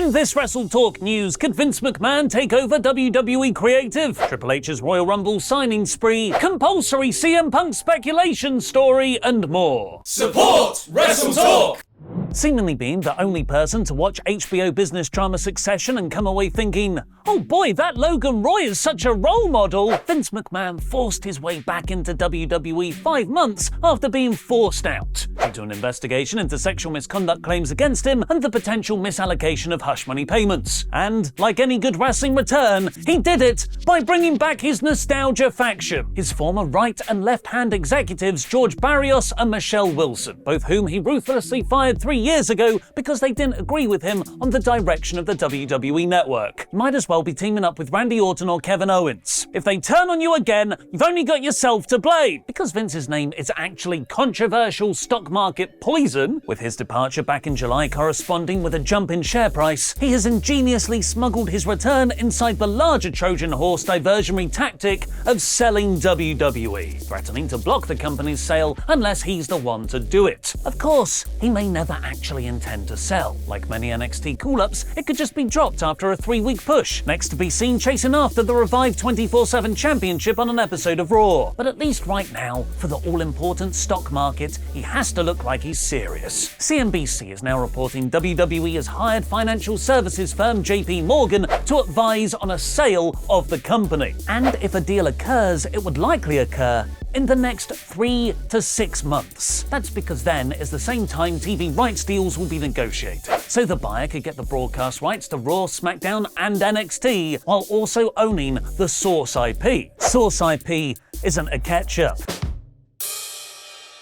In this WrestleTalk news, could Vince McMahon take over WWE Creative? Triple H's Royal Rumble signing spree, compulsory CM Punk speculation story, and more. Support WrestleTalk! Seemingly being the only person to watch HBO business drama Succession and come away thinking, oh boy, that Logan Roy is such a role model, Vince McMahon forced his way back into WWE 5 months after being forced out, due to an investigation into sexual misconduct claims against him and the potential misallocation of hush money payments. And, like any good wrestling return, he did it by bringing back his nostalgia faction, his former right and left-hand executives George Barrios and Michelle Wilson, both whom he ruthlessly fired 3 years ago because they didn't agree with him on the direction of the WWE Network. You might as well be teaming up with Randy Orton or Kevin Owens. If they turn on you again, you've only got yourself to blame. Because Vince's name is actually controversial stock market poison, with his departure back in July corresponding with a jump in share price, he has ingeniously smuggled his return inside the larger Trojan horse diversionary tactic of selling WWE, threatening to block the company's sale unless he's the one to do it. Of course, he may never actually intend to sell. Like many NXT call-ups, it could just be dropped after a 3-week push, next to be seen chasing after the revived 24/7 championship on an episode of Raw. But at least right now, for the all-important stock market, he has to look like he's serious. CNBC is now reporting WWE has hired financial services firm JP Morgan to advise on a sale of the company. And if a deal occurs, it would likely occur in the next 3 to 6 months. That's because then is the same time TV rights deals will be negotiated. So the buyer could get the broadcast rights to Raw, SmackDown, and NXT, while also owning the source IP. Source IP isn't a ketchup.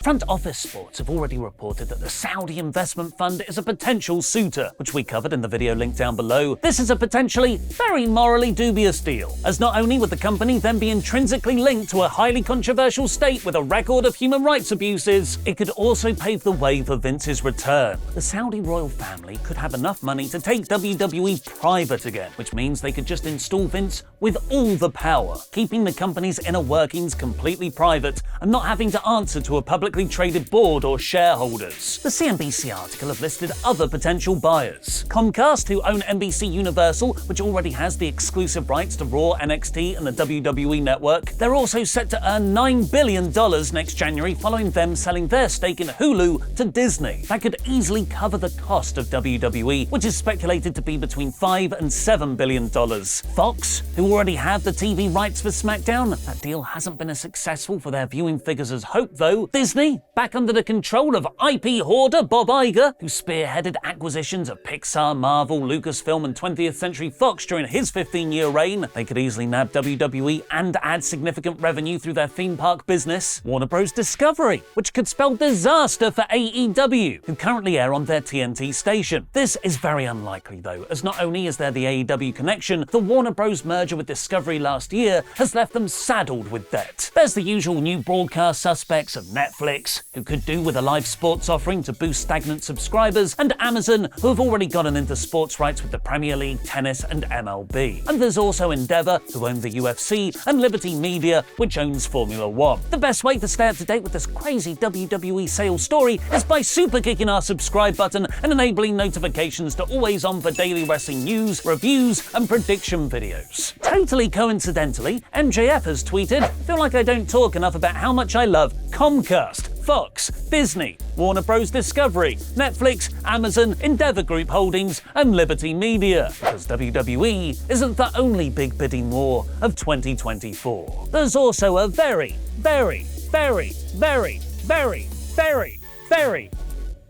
Front Office Sports have already reported that the Saudi investment fund is a potential suitor, which we covered in the video link down below. This is a potentially very morally dubious deal, as not only would the company then be intrinsically linked to a highly controversial state with a record of human rights abuses, it could also pave the way for Vince's return. The Saudi royal family could have enough money to take WWE private again, which means they could just install Vince with all the power, keeping the company's inner workings completely private and not having to answer to a publicly traded board or shareholders. The CNBC article have listed other potential buyers. Comcast, who own NBC Universal, which already has the exclusive rights to Raw, NXT, and the WWE Network. They're also set to earn $9 billion next January following them selling their stake in Hulu to Disney. That could easily cover the cost of WWE, which is speculated to be between $5 and $7 billion. Fox, who already have the TV rights for SmackDown, that deal hasn't been as successful for their viewing figures as hoped though. Disney, back under the control of IP hoarder Bob Iger, who spearheaded acquisitions of Pixar, Marvel, Lucasfilm, and 20th Century Fox during his 15-year reign. They could easily nab WWE and add significant revenue through their theme park business. Warner Bros. Discovery, which could spell disaster for AEW, who currently air on their TNT station. This is very unlikely though, as not only is there the AEW connection, the Warner Bros. Merger with Discovery last year has left them saddled with debt. There's the usual new broadcast suspects of Netflix, who could do with a live sports offering to boost stagnant subscribers, and Amazon, who have already gotten into sports rights with the Premier League, tennis, and MLB. And there's also Endeavor, who own the UFC, and Liberty Media, which owns Formula One. The best way to stay up to date with this crazy WWE sales story is by super kicking our subscribe button and enabling notifications to always on for daily wrestling news, reviews, and prediction videos. Totally coincidentally, MJF has tweeted, "Feel like I don't talk enough about how much I love Comcast, Fox, Disney, Warner Bros. Discovery, Netflix, Amazon, Endeavor Group Holdings, and Liberty Media. Because WWE isn't the only big bidding war of 2024. There's also a very, very, very, very, very, very, very,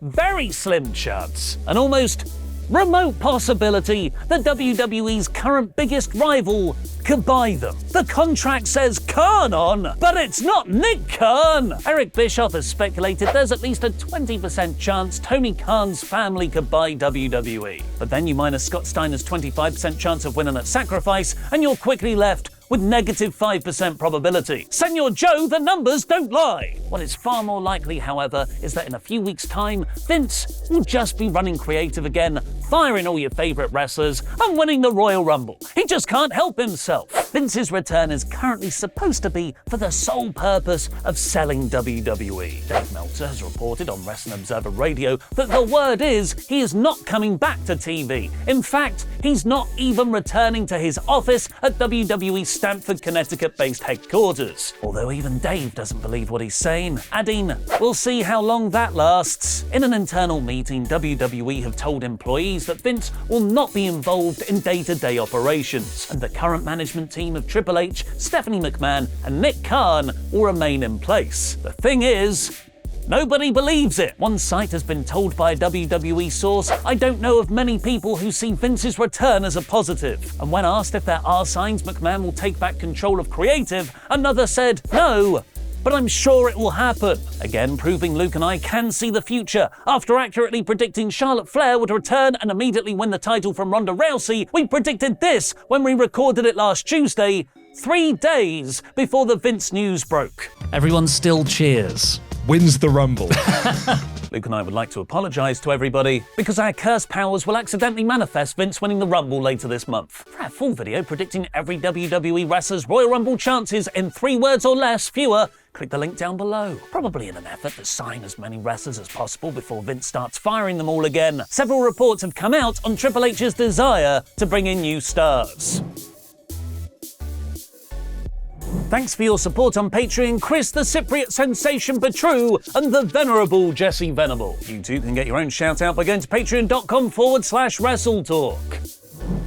very slim chance, an almost remote possibility that WWE's current biggest rival could buy them. The contract says Khan on, but it's not Nick Khan. Eric Bischoff has speculated there's at least a 20% chance Tony Khan's family could buy WWE. But then you minus Scott Steiner's 25% chance of winning at Sacrifice, and you're quickly left with negative 5% probability. Senor Joe, the numbers don't lie. What is far more likely, however, is that in a few weeks' time, Vince will just be running creative again firing all your favorite wrestlers and winning the Royal Rumble. He just can't help himself. Vince's return is currently supposed to be for the sole purpose of selling WWE. Dave Meltzer has reported on Wrestling Observer Radio that the word is he is not coming back to TV. In fact, he's not even returning to his office at WWE's Stamford, Connecticut-based headquarters. Although even Dave doesn't believe what he's saying, adding, "We'll see how long that lasts." In an internal meeting, WWE have told employees that Vince will not be involved in day-to-day operations, and the current management team of Triple H, Stephanie McMahon, and Nick Khan will remain in place. The thing is, nobody believes it. One site has been told by a WWE source, "I don't know of many people who see Vince's return as a positive." And when asked if there are signs McMahon will take back control of Creative, another said, "No, but I'm sure it will happen." Again, proving Luke and I can see the future. After accurately predicting Charlotte Flair would return and immediately win the title from Ronda Rousey, we predicted this when we recorded it last Tuesday, 3 days before the Vince news broke. Everyone still cheers. Wins the Rumble. Luke and I would like to apologise to everybody because our cursed powers will accidentally manifest Vince winning the Rumble later this month. For our full video predicting every WWE wrestler's Royal Rumble chances in 3 words or less, fewer, click the link down below. Probably in an effort to sign as many wrestlers as possible before Vince starts firing them all again. Several reports have come out on Triple H's desire to bring in new stars. Thanks for your support on Patreon, Chris, the Cypriot Sensation Petru, and the Venerable Jesse Venable. You too can get your own shout out by going to patreon.com/WrestleTalk.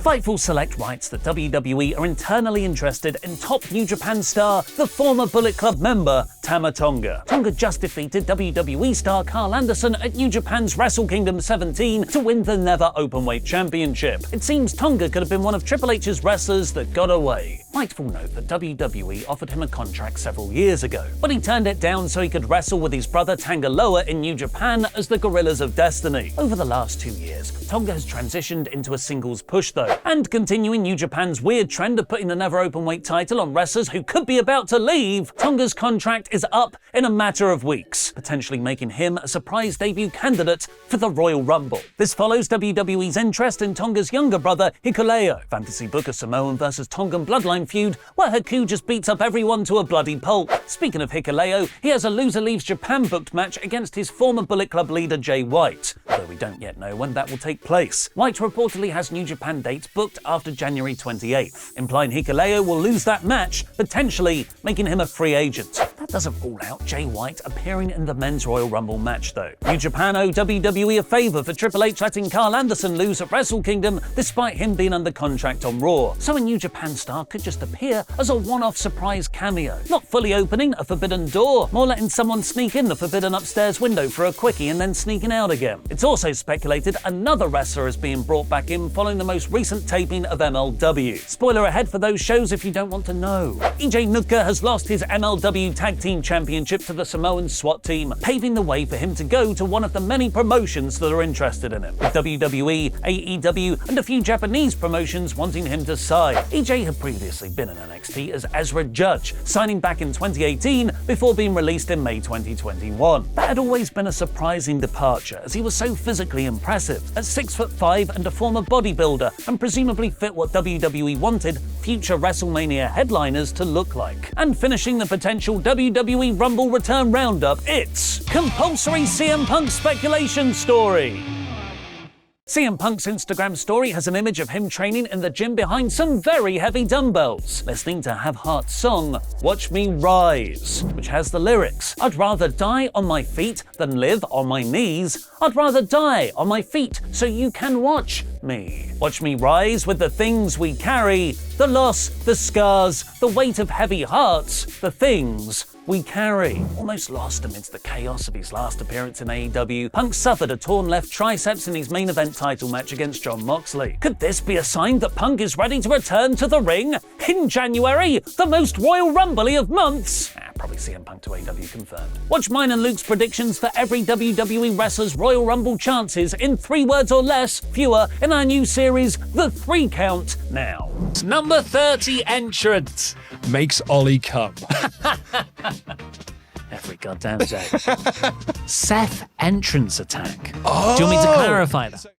Fightful Select writes that WWE are internally interested in top New Japan star, the former Bullet Club member, Tama Tonga. Tonga just defeated WWE star Carl Anderson at New Japan's Wrestle Kingdom 17 to win the Never Openweight Championship. It seems Tonga could have been one of Triple H's wrestlers that got away. Fightful note that WWE offered him a contract several years ago, but he turned it down so he could wrestle with his brother Tanga Loa in New Japan as the Gorillas of Destiny. Over the last 2 years, Tonga has transitioned into a singles push though, and continuing New Japan's weird trend of putting the Never Openweight title on wrestlers who could be about to leave, Tonga's contract is up in a matter of weeks, potentially making him a surprise debut candidate for the Royal Rumble. This follows WWE's interest in Tonga's younger brother, Hikuleo. Fantasy book a Samoan versus Tongan bloodline feud where Haku just beats up everyone to a bloody pulp. Speaking of Hikuleo, he has a loser leaves Japan booked match against his former Bullet Club leader Jay White, although we don't yet know when that will take place. White reportedly has New Japan dates booked after January 28th, implying Hikuleo will lose that match, potentially making him a free agent. That doesn't rule out Jay White appearing in the Men's Royal Rumble match though. New Japan owe WWE a favour for Triple H letting Carl Anderson lose at Wrestle Kingdom despite him being under contract on Raw, so a New Japan star could just appear as a one-off surprise cameo. Not fully opening a forbidden door, more letting someone sneak in the forbidden upstairs window for a quickie and then sneaking out again. It's also speculated another wrestler is being brought back in following the most recent taping of MLW. Spoiler ahead for those shows if you don't want to know. EJ Nuka has lost his MLW Tag Team Championship to the Samoan SWAT team, paving the way for him to go to one of the many promotions that are interested in him, with WWE, AEW, and a few Japanese promotions wanting him to sign. EJ had previously been in NXT as Ezra Judge, signing back in 2018 before being released in May 2021. That had always been a surprising departure as he was so physically impressive, at 6'5" and a former bodybuilder, and presumably fit what WWE wanted future WrestleMania headliners to look like. And finishing the potential WWE Rumble return roundup, it's Compulsory CM Punk speculation story. CM Punk's Instagram story has an image of him training in the gym behind some very heavy dumbbells, listening to Have Heart's song, Watch Me Rise, which has the lyrics, "I'd rather die on my feet than live on my knees. I'd rather die on my feet so you can watch me. Watch me rise with the things we carry, the loss, the scars, the weight of heavy hearts, the things we carry." Almost lost amidst the chaos of his last appearance in AEW, Punk suffered a torn left triceps in his main event title match against Jon Moxley. Could this be a sign that Punk is ready to return to the ring in January, the most Royal Rumble-y of months? Probably CM Punk to AEW confirmed. Watch mine and Luke's predictions for every WWE wrestler's Royal Rumble chances in 3 words or less, fewer, in our new series, The 3 Count, now. Number 30 entrant makes Ollie come. Every goddamn day. Seth entrance attack. Do you want me to clarify that?